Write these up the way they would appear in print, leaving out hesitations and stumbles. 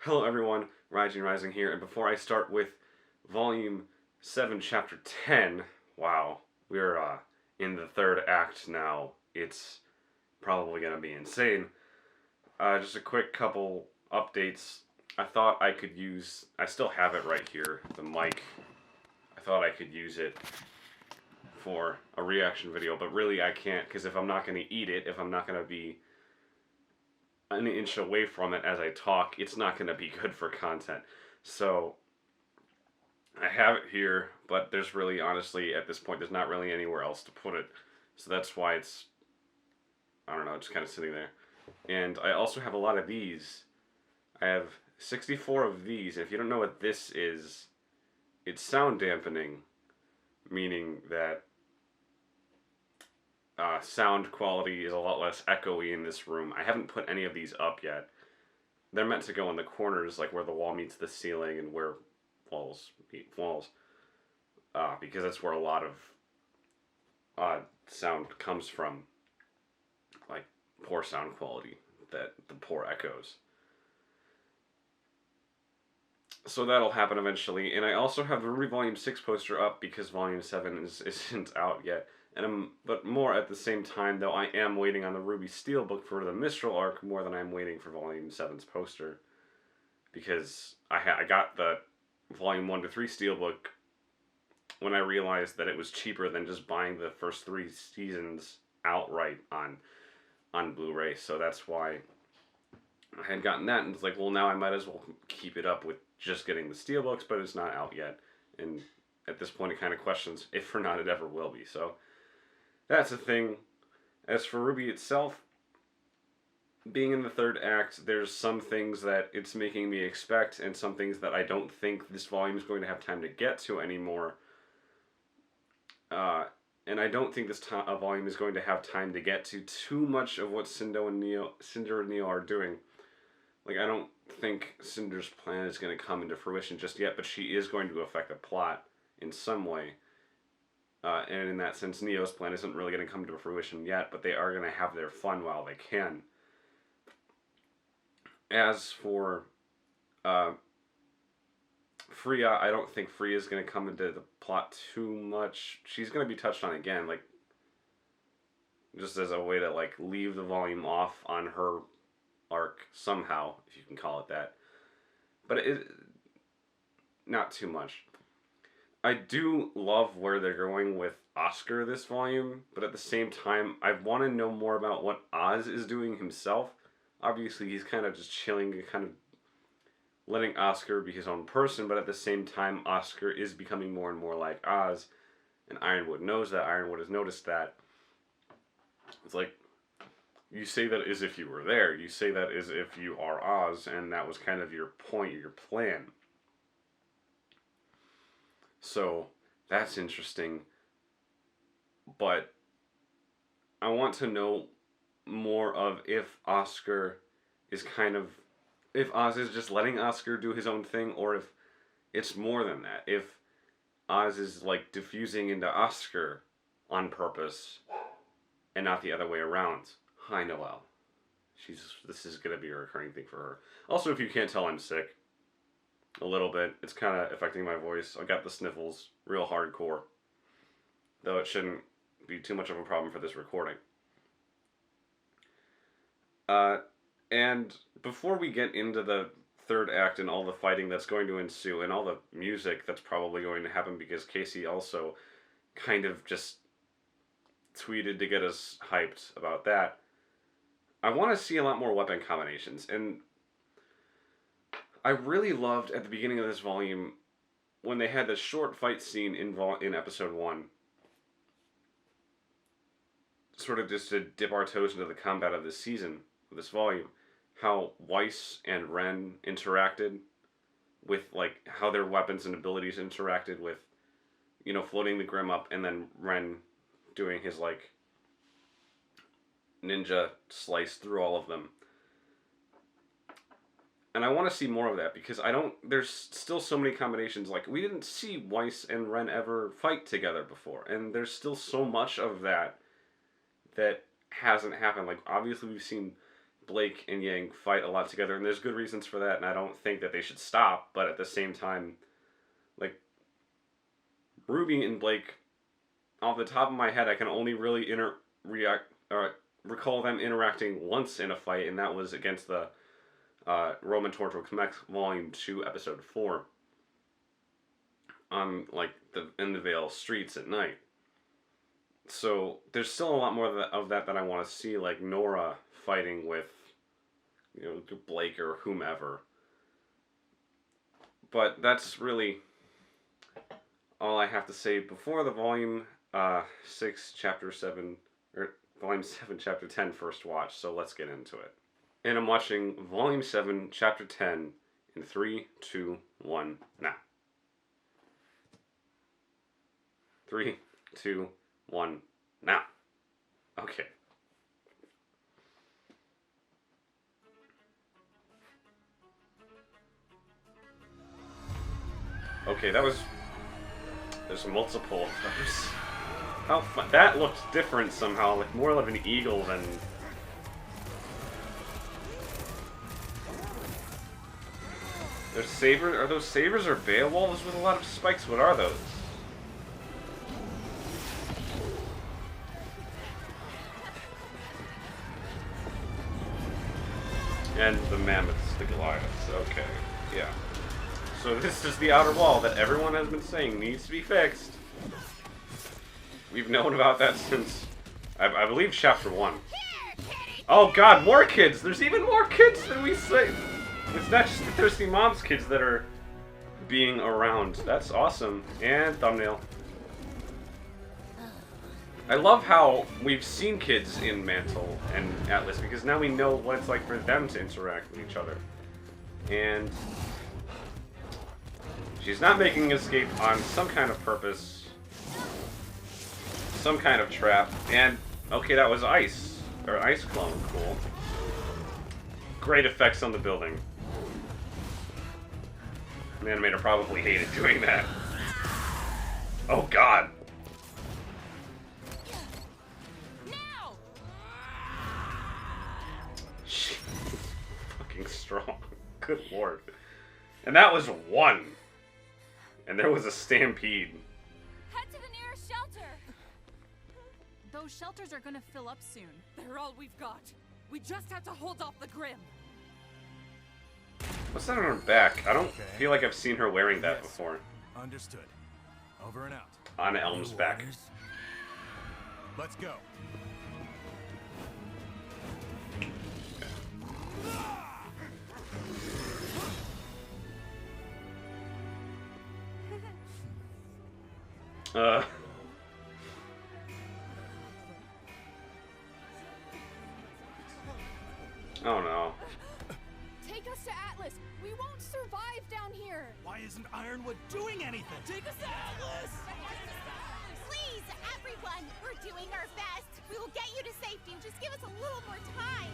Hello everyone, Rising here, and before I start with Volume 7, Chapter 10, wow, we're in the third act now. It's probably going to be insane. Just a quick couple updates. I still have it right here, the mic. I thought I could use it for a reaction video, but really I can't, because if I'm not going to eat it, if I'm not going to be an inch away from it as I talk, it's not going to be good for content. So I have it here, but there's really, honestly, at this point, there's not really anywhere else to put it. So that's why it's, I don't know, just kind of sitting there. And I also have a lot of these. I have 64 of these. If you don't know what this is, it's sound dampening, meaning that sound quality is a lot less echoey in this room. I haven't put any of these up yet. They're meant to go in the corners, like where the wall meets the ceiling and where walls meet walls, because that's where a lot of sound comes from, like poor sound quality, that the poor echoes. So that'll happen eventually, and I also have the RWBY Volume 6 poster up because Volume 7 isn't out yet. But more at the same time, though, I am waiting on the RWBY Steelbook for the Mistral arc more than I'm waiting for Volume 7's poster, because I got the Volume 1 to 3 Steelbook when I realized that it was cheaper than just buying the first 3 seasons outright on Blu-ray, so that's why I had gotten that, and it's like, well, now I might as well keep it up with just getting the Steelbooks, but it's not out yet, and at this point it kind of questions if or not it ever will be, so that's a thing. As for RWBY itself, being in the third act, there's some things that it's making me expect, and some things that I don't think this volume is going to have time to get to anymore. And I don't think this volume is going to have time to get to too much of what Cinder and Neo are doing. Like, I don't think Cinder's plan is going to come into fruition just yet, but she is going to affect the plot in some way. And in that sense, Neo's plan isn't really going to come to fruition yet, but they are going to have their fun while they can. As for Freya, I don't think Freya is going to come into the plot too much. She's going to be touched on again, like, just as a way to, like, leave the volume off on her arc somehow, if you can call it that. But not too much. I do love where they're going with Oscar this volume, but at the same time, I want to know more about what Oz is doing himself. Obviously, he's kind of just chilling and kind of letting Oscar be his own person, but at the same time, Oscar is becoming more and more like Oz, and Ironwood knows that. Ironwood has noticed that. It's like, you say that as if you were there. You say that as if you are Oz, and that was kind of your point, your plan. So, that's interesting. But I want to know more of if Oscar is kind of, if Oz is just letting Oscar do his own thing, or if it's more than that. If Oz is like diffusing into Oscar on purpose and not the other way around. Hi, Noelle. This is going to be a recurring thing for her. Also, if you can't tell, I'm sick. A little bit. It's kind of affecting my voice. I got the sniffles real hardcore. Though it shouldn't be too much of a problem for this recording. And before we get into the third act and all the fighting that's going to ensue and all the music that's probably going to happen, because Casey also kind of just tweeted to get us hyped about that, I want to see a lot more weapon combinations. And I really loved at the beginning of this volume when they had the short fight scene in episode 1, sort of just to dip our toes into the combat of this season, this volume, how Weiss and Ren interacted with, like, how their weapons and abilities interacted with, you know, floating the Grim up, and then Ren doing his, like, ninja slice through all of them. And I want to see more of that, because there's still so many combinations. Like, we didn't see Weiss and Ren ever fight together before, and there's still so much of that hasn't happened. Like, obviously we've seen Blake and Yang fight a lot together, and there's good reasons for that, and I don't think that they should stop, but at the same time, like, Ruby and Blake, off the top of my head, I can only really recall them interacting once in a fight, and that was against the Roman Torchworks Mech Volume 2, Episode 4, on, like, in the Vale streets at night. So there's still a lot more of that I want to see, like Nora fighting with, you know, Blake or whomever. But that's really all I have to say before the Volume 6, Chapter 7, or Volume 7, Chapter 10 first watch. So let's get into it. And I'm watching Volume 7, Chapter 10 in 3, 2, 1, now. 3, 2, 1, now. Okay. Okay, that was... There's multiple of those. How fun. That looked different somehow, like more of an eagle than... There's sabers? Are those sabers or Beowulfs with a lot of spikes? What are those? And the mammoths, the Goliaths. Okay, yeah. So this is the outer wall that everyone has been saying needs to be fixed. We've known about that since, I believe, Chapter 1. Oh god, more kids! There's even more kids than we say! It's not just the Thirsty Moms kids that are being around. That's awesome. And thumbnail. I love how we've seen kids in Mantle and Atlas, because now we know what it's like for them to interact with each other. And she's not making an escape on some kind of purpose. Some kind of trap. And, okay, that was ice. Or ice clone. Cool. Great effects on the building. The animator probably hated doing that. Oh god. She's fucking strong. Good lord. And that was one. And there was a stampede. Head to the nearest shelter. Those shelters are gonna fill up soon. They're all we've got. We just have to hold off the Grim. What's that on her back? I don't feel like I've seen her wearing that before. Understood. Over and out. On Elm's back. Let's go. Oh no. Take us to Atlas. We won't survive down here. Why isn't Ironwood doing anything? Take us to Atlas. Please, everyone, we're doing our best. We will get you to safety. Just give us a little more time.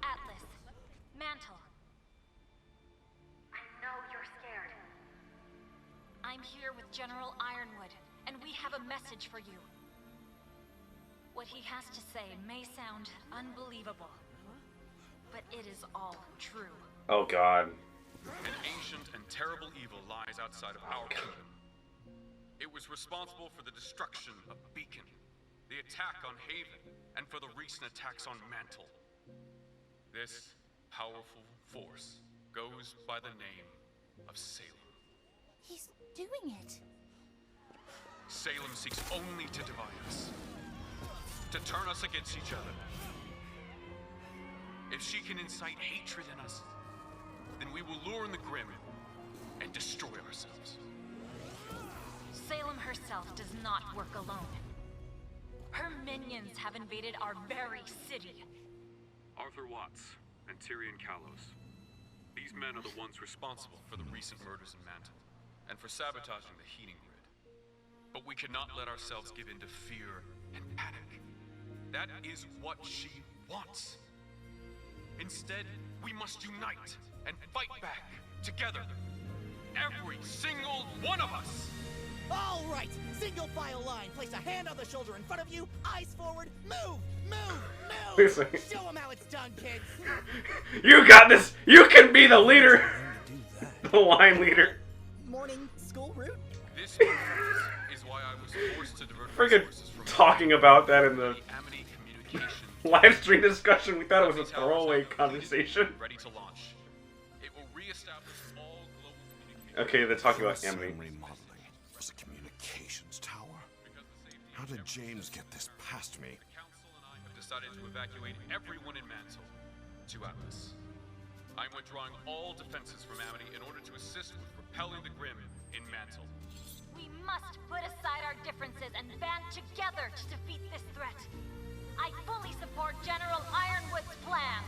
Atlas, Mantle. I know you're scared. I'm here with General Ironwood, and we have a message for you. What he has to say may sound unbelievable, but it is all true. Oh god. An ancient and terrible evil lies outside of our kingdom. It was responsible for the destruction of Beacon, the attack on Haven, and for the recent attacks on Mantle. This powerful force goes by the name of Salem. He's doing it. Salem seeks only to divide us, to turn us against each other. If she can incite hatred in us, then we will lure in the Grim and destroy ourselves. Salem herself does not work alone. Her minions have invaded our very city. Arthur Watts and Tyrion Kalos. These men are the ones responsible for the recent murders in Mantle, and for sabotaging the heating grid. But we cannot let ourselves give in to fear and panic. That is what she wants. Instead, we must unite and fight back together. Every single one of us! All right, single file line. Place a hand on the shoulder in front of you, eyes forward, move, move, Wait a move. second. Show them how it's done, kids. You got this! You can be the leader! Learn to do that. The line leader. Morning school route. This is why I was forced to divert Friggin' resources from talking about that in the Amity communication. live stream discussion. We thought it was a Towers are throwaway now completed conversation. and ready to launch. It will reestablish all global communication. Okay, they're talking about Some Amity. remodeling. There's a communications tower. Because the safety How of did everyone- James get this past me? The Council and I have decided to evacuate everyone in Mantle to Atlas. I'm withdrawing all defenses from Amity in order to assist with repelling the Grim in Mantle. We must put aside our differences and band together to defeat this threat. I fully support General Ironwood's plan.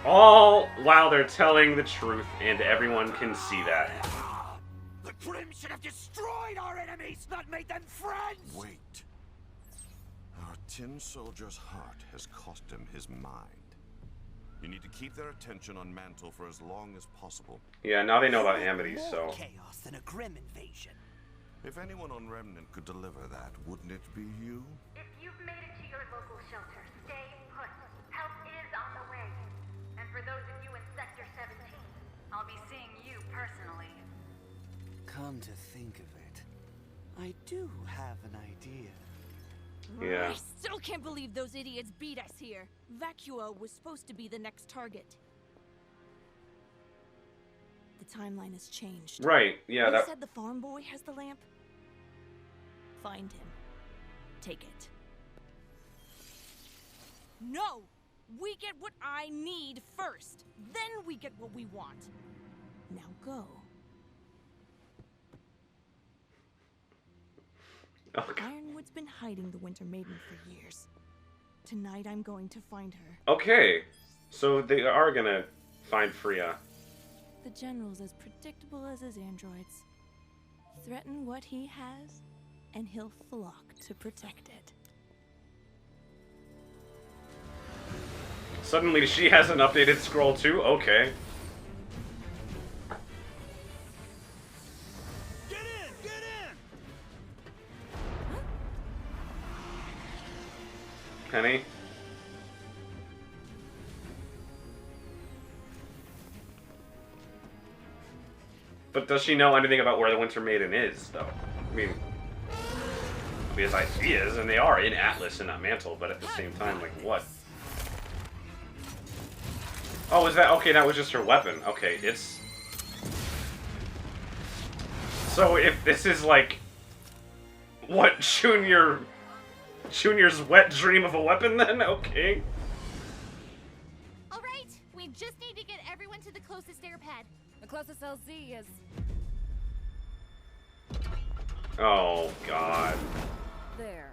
All while they're telling the truth, and everyone can see that. The Grim should have destroyed our enemies, not made them friends. Wait. Our tin soldier's heart has cost him his mind. You need to keep their attention on Mantle for as long as possible. Yeah, now they know about Amity, More so. chaos than a Grim invasion. If anyone on Remnant could deliver that, wouldn't it be you? If you've made it to your local shelter, stay put. Help is on the way. And for those of you in Sector 17, I'll be seeing you personally. Come to think of it, I do have an idea. Yeah. I still can't believe those idiots beat us here. Vacua was supposed to be the next target. The timeline has changed. Right, yeah, You that. said the farm boy has the lamp? Find him. Take it. No! We get what I need first. Then we get what we want. Now go. Okay. Ironwood's been hiding the Winter Maiden for years. Tonight I'm going to find her. Okay, so they are gonna find Freya. The General's as predictable as his androids. Threaten what he has, and he'll flock to protect it. Suddenly she has an updated scroll too? Okay. Get in! Get in! Penny? But does she know anything about where the Winter Maiden is, though? I mean, obvious ideas, and they are in Atlas and not Mantle, but at the same time, like, what? Oh, is that... Okay, that was just her weapon. Okay, it's... So if this is, like... What, Junior's wet dream of a weapon, then? Okay. All right, we just need to get everyone to the closest air pad. The closest LZ is Oh, God. there.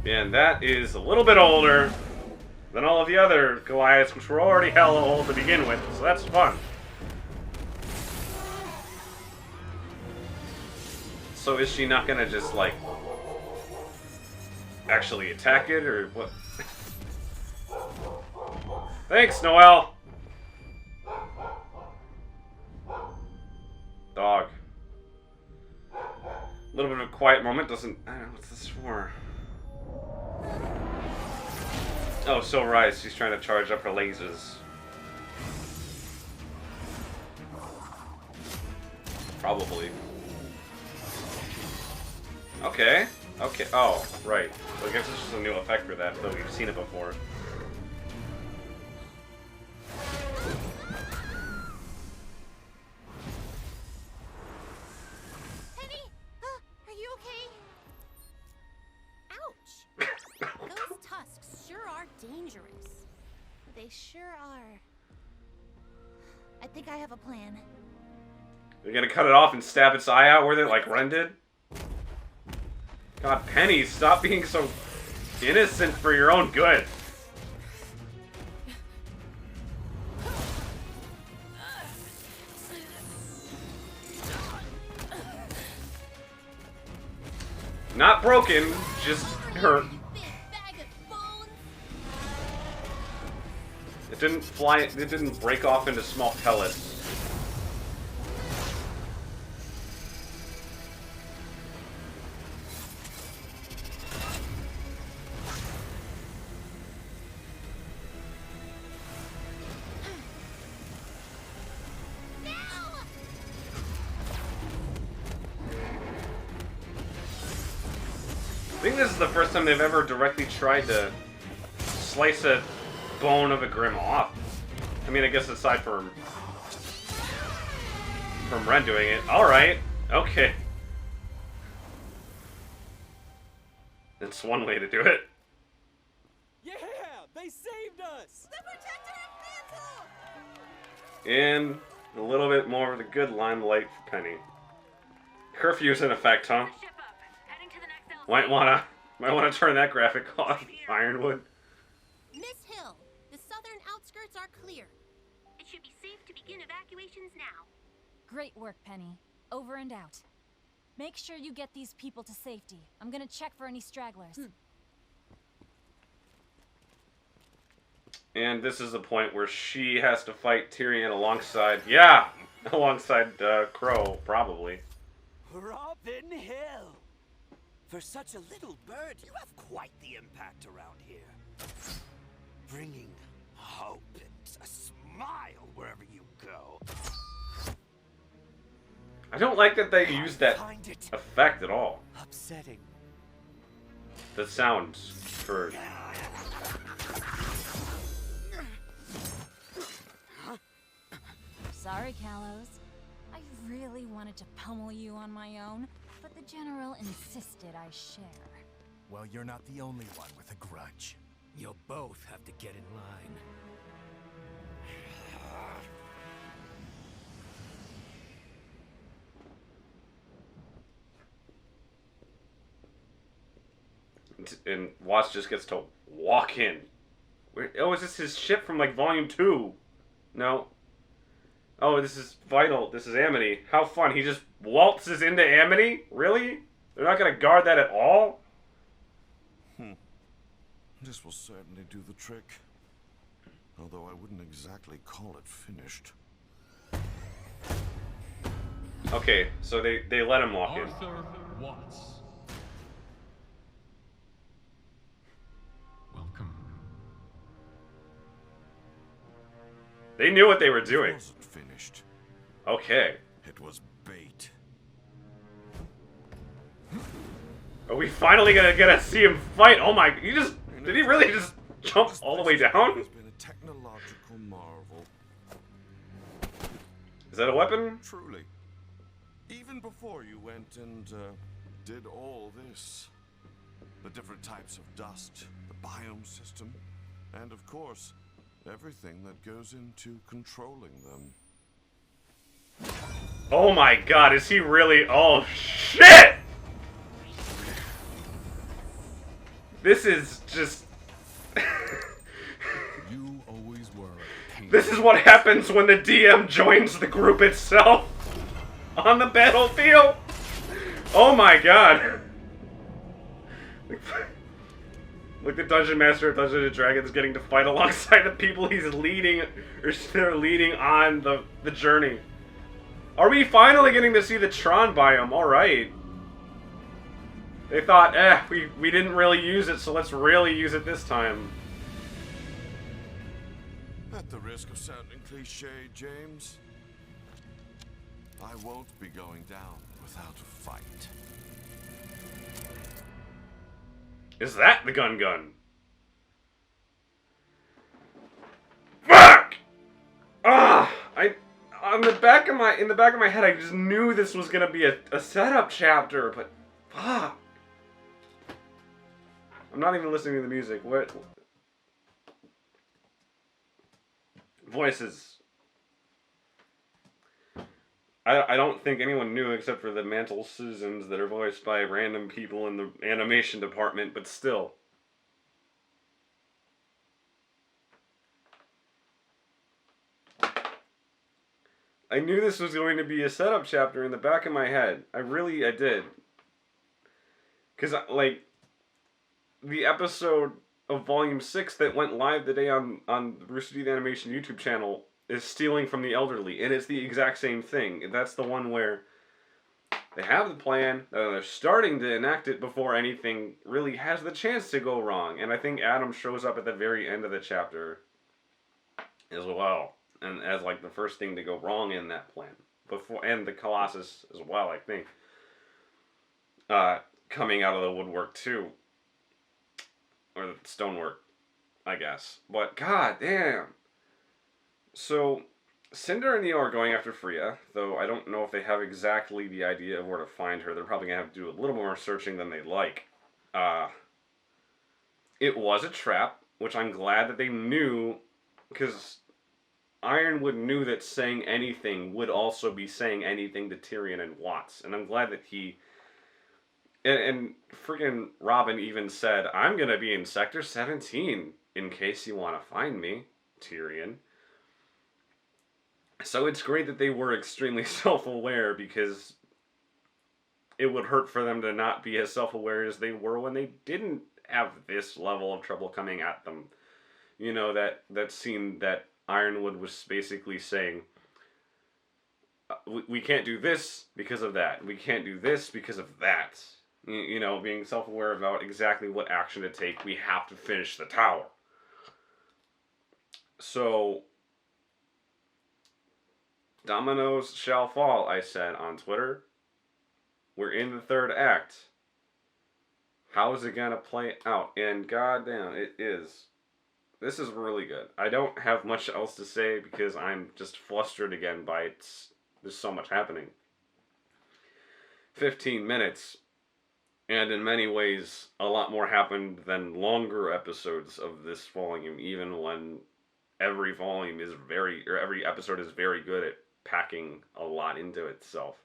And that is a little bit older than all of the other Goliaths, which were already hella old to begin with, so that's fun. So is she not gonna just, like, actually attack it, or what? Thanks, Noelle! Dog. A little bit of a quiet moment doesn't... I don't know, what's this for? Oh, so right, she's trying to charge up her lasers. Probably. Okay. Okay. Oh, right. So I guess it's just a new effect for that, though we've seen it before. Penny, are you okay? Ouch! Those tusks sure are dangerous. They sure are. I think I have a plan. You're gonna cut it off and stab its eye out with it like Ren did? God, Penny, stop being so innocent for your own good. Not broken, just hurt. Big bag of bones. It didn't fly. It didn't break off into small pellets. I think this is the first time they've ever directly tried to slice a bone of a Grimm off. I mean, I guess aside from Ren doing it. Alright, okay. That's one way to do it. Yeah, they saved us. They protected our mantle. And a little bit more of the good limelight for Penny. Curfew's in effect, huh? Ship up. Heading to the next elevator. Might wanna turn that graphic off, Ironwood. Miss Hill, the southern outskirts are clear. It should be safe to begin evacuations now. Great work, Penny. Over and out. Make sure you get these people to safety. I'm gonna check for any stragglers. And this is the point where she has to fight Tyrion alongside, yeah, alongside Crow, probably. Robin Hill. For such a little bird, you have quite the impact around here. Bringing hope and a smile wherever you go. I don't like that they use that Find it effect at all. upsetting. The sounds for... Sorry, Kalos. I really wanted to pummel you on my own, but the General insisted I share. Well, you're not the only one with a grudge. You'll both have to get in line. And Watts just gets to walk in. Oh, is this his ship from, like, Volume 2? No. Oh, this is Vital. This is Amity. How fun. He just waltzes into Amity? Really? They're not going to guard that at all? This will certainly do the trick. Although I wouldn't exactly call it finished. Okay, so they let him walk in. Arthur Watts. Welcome. They knew what they were It doing. wasn't finished. Okay. It was bait. Are we finally gonna see him fight? Oh my, did he really just jump all the way down? Has been a technological marvel. Is that a weapon? Truly. Even before you went and did all this. The different types of dust, the biome system, and of course, everything that goes into controlling them. Oh my god, is he really? Oh shit! This is just... You always were a pain. This is what happens when the DM joins the group itself on the battlefield. Oh my god. Like the Dungeon Master of Dungeons and Dragons getting to fight alongside the people he's leading, or they're leading on the journey. Are we finally getting to see the Tron biome? Alright. They thought, we didn't really use it, so let's really use it this time. At the risk of sounding cliche, James, I won't be going down without a fight. Is that the gun? Fuck! In the back of my head, I just knew this was gonna be a setup chapter, but fuck. I'm not even listening to the music. What? Voices. I don't think anyone knew except for the Mantle Susans that are voiced by random people in the animation department, but still. I knew this was going to be a setup chapter in the back of my head. I did. Because, like, the episode of Volume 6 that went live today on Rooster Teeth Animation YouTube channel is Stealing from the Elderly, and it's the exact same thing. That's the one where they have the plan, they're starting to enact it before anything really has the chance to go wrong. And I think Adam shows up at the very end of the chapter as well, and as like the first thing to go wrong in that plan. And the Colossus as well, I think. Coming out of the woodwork too. Or the stonework, I guess. But god damn. So Cinder and Neo are going after Freya, though I don't know if they have exactly the idea of where to find her. They're probably going to have to do a little more searching than they'd like. It was a trap, which I'm glad that they knew, because Ironwood knew that saying anything would also be saying anything to Tyrion and Watts. And I'm glad that he... And freaking Robin even said, I'm going to be in Sector 17 in case you want to find me, Tyrion. So it's great that they were extremely self-aware, because it would hurt for them to not be as self-aware as they were when they didn't have this level of trouble coming at them. You know, that scene that Ironwood was basically saying, we can't do this because of that. We can't do this because of that. You know, being self-aware about exactly what action to take. We have to finish the tower. So, dominoes shall fall, I said on Twitter. We're in the third act. How is it going to play out? And goddamn, it is. This is really good. I don't have much else to say because I'm just flustered again by there's so much happening. 15 minutes. And in many ways, a lot more happened than longer episodes of this volume, even when every episode is very good at packing a lot into itself.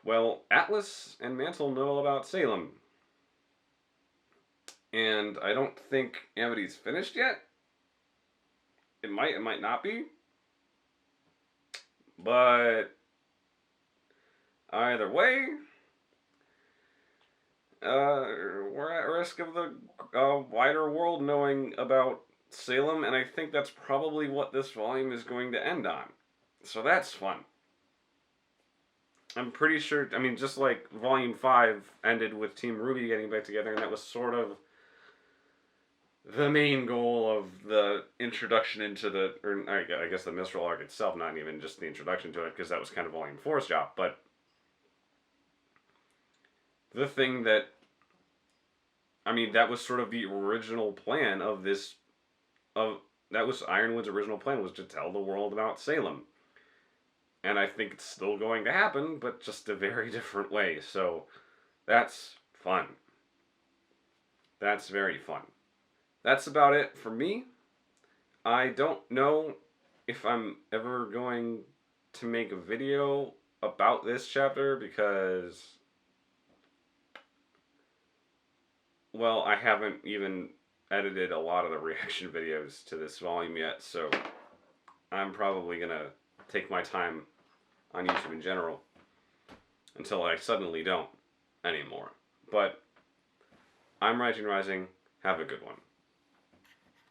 Well, Atlas and Mantle know about Salem. And I don't think Amity's finished yet. It might not be. But either way, we're at risk of the wider world knowing about Salem, and I think that's probably what this volume is going to end on. So that's fun. I'm pretty sure, I mean, just like Volume 5 ended with Team RWBY getting back together, and that was sort of the main goal of the introduction into I guess the Mistral arc itself, not even just the introduction to it, because that was kind of Volume 4's job, but the thing that, I mean, that was sort of the original plan of this, that was Ironwood's original plan, was to tell the world about Salem. And I think it's still going to happen, but just a very different way. So, that's fun. That's very fun. That's about it for me. I don't know if I'm ever going to make a video about this chapter, because, well, I haven't even edited a lot of the reaction videos to this volume yet, so I'm probably going to take my time on YouTube in general until I suddenly don't anymore. But I'm Rising. Have a good one.